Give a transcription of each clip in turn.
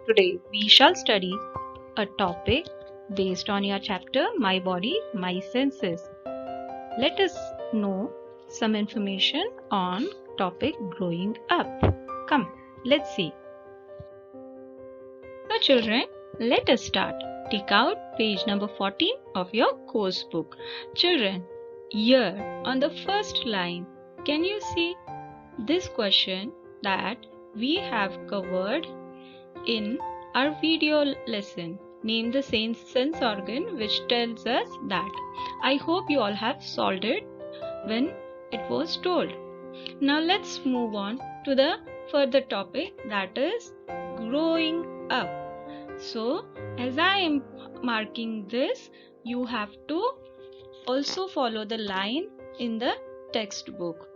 Today we shall study a topic based on your chapter My Body, My Senses. Let us know some information on topic growing up. Come, let's see. So children, let us start. Take out page number 14 of your course book. Children, here on the first line, can you see this question that we have covered in our video lesson? Name the sense organ which tells us that. I hope you all have solved it when it was told. Now let's move on to the further topic, that is growing up. So as I am marking this, you have to also follow the line in the textbook.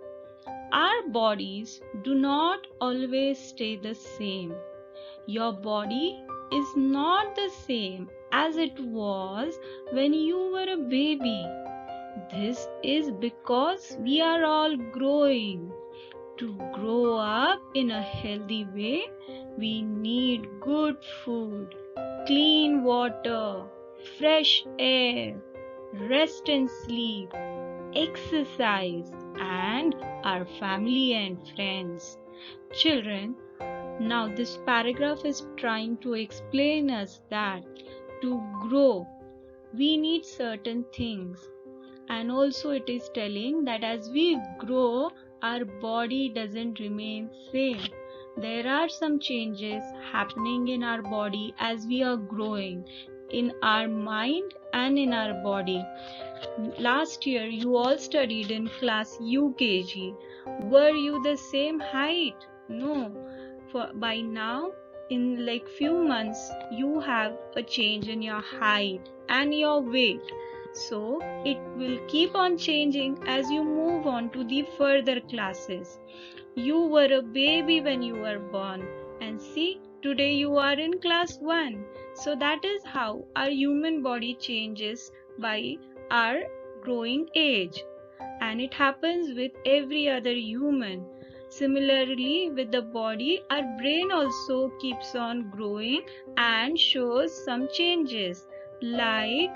Our bodies do not always stay the same. Your body is not the same as it was when you were a baby. This is because we are all growing. To grow up in a healthy way, we need good food, clean water, fresh air, rest and sleep, exercise, and our family and friends. Children, now this paragraph is trying to explain us that to grow, we need certain things. And also it is telling that as we grow, our body doesn't remain same. There are some changes happening in our body as we are growing, in our mind and in our body. Last year you all studied in class UKG. Were you the same height? No. By now, in like few months, you have a change in your height and your weight. So it will keep on changing as you move on to the further classes. You were a baby when you were born, and see, today you are in class 1. So that is how our human body changes by our growing age, and it happens with every other human. Similarly, with the body, our brain also keeps on growing and shows some changes. Like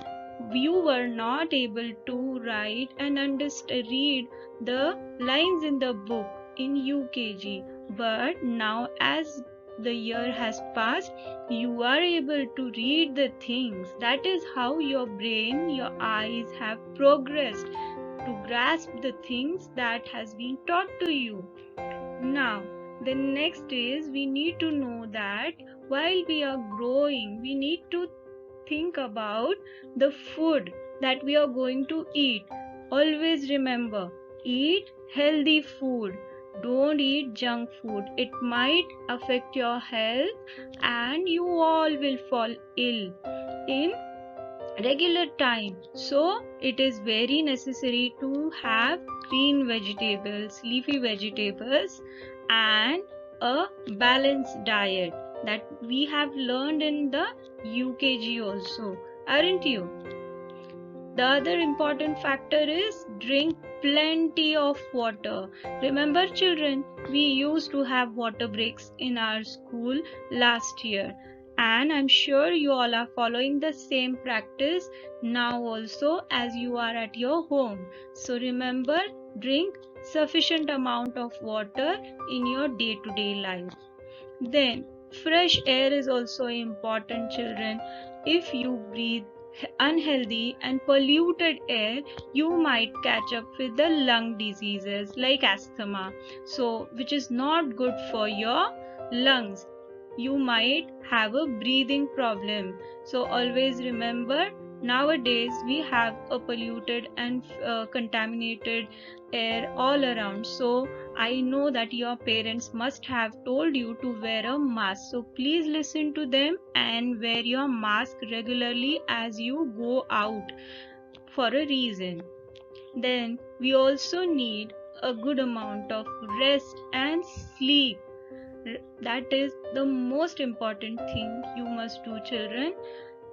you were not able to write and read the lines in the book in UKG, but now as the year has passed, you are able to read the things. That is how your brain, your eyes have progressed to grasp the things that has been taught to you. Now, the next is we need to know that while we are growing, we need to think about the food that we are going to eat. Always remember, eat healthy food. Don't eat junk food. It might affect your health and you all will fall ill in regular time. So it is very necessary to have green vegetables, leafy vegetables, and a balanced diet that we have learned in the UKG also, aren't you? The other important factor is drink plenty of water. Remember children, we used to have water breaks in our school last year, and I'm sure you all are following the same practice now also as you are at your home. So remember, drink sufficient amount of water in your day-to-day life. Then fresh air is also important children. If you breathe unhealthy and polluted air, you might catch up with the lung diseases like asthma, so which is not good for your lungs. You might have a breathing problem. So always remember, nowadays we have a polluted and contaminated air all around. So I know that your parents must have told you to wear a mask. So please listen to them and wear your mask regularly as you go out for a reason. Then we also need a good amount of rest and sleep. That is the most important thing you must do children.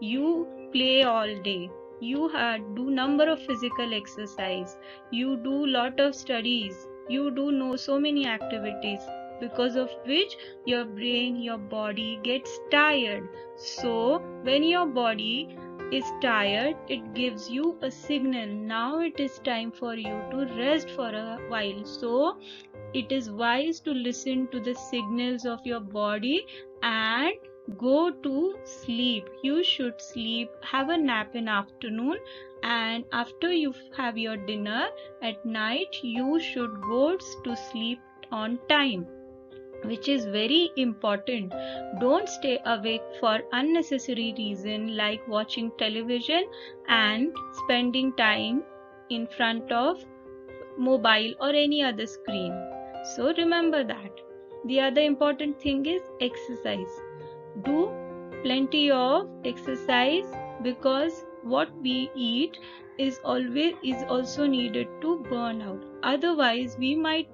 You play all day, you do number of physical exercise, you do lot of studies, you do know so many activities, because of which your brain, your body gets tired. So when your body is tired, it gives you a signal. Now it is time for you to rest for a while. So it is wise to listen to the signals of your body and go to sleep. You should sleep, have a nap in afternoon, and after you have your dinner at night, you should go to sleep on time, which is very important. Don't stay awake for unnecessary reason like watching television and spending time in front of mobile or any other screen. So remember that. The other important thing is exercise. Do plenty of exercise, because what we eat is also needed to burn out. Otherwise, we might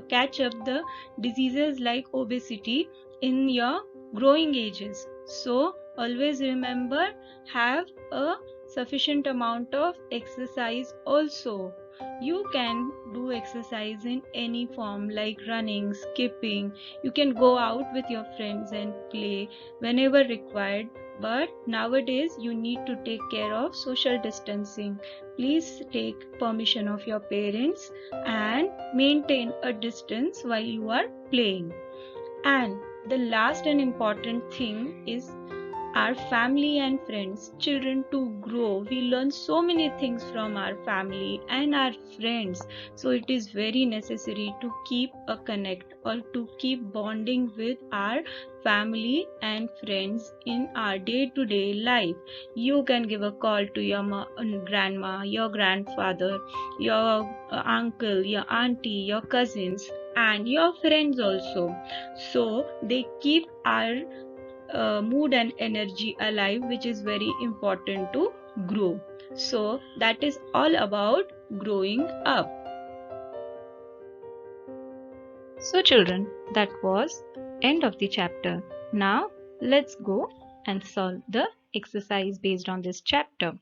catch up the diseases like obesity in your growing ages. So always remember, have a sufficient amount of exercise also. You can do exercise in any form like running, skipping. You can go out with your friends and play whenever required. But nowadays you need to take care of social distancing. Please take permission of your parents and maintain a distance while you are playing. And the last and important thing is our family and friends. Children to grow, we learn so many things from our family and our friends. So it is very necessary to keep a connect or to keep bonding with our family and friends in our day-to-day life. You can give a call to your grandma, your grandfather, your uncle, your auntie, your cousins, and your friends also. So they keep our mood and energy alive, which is very important to grow. So that is all about growing up. So children, that was end of the chapter. Now let's go and solve the exercise based on this chapter.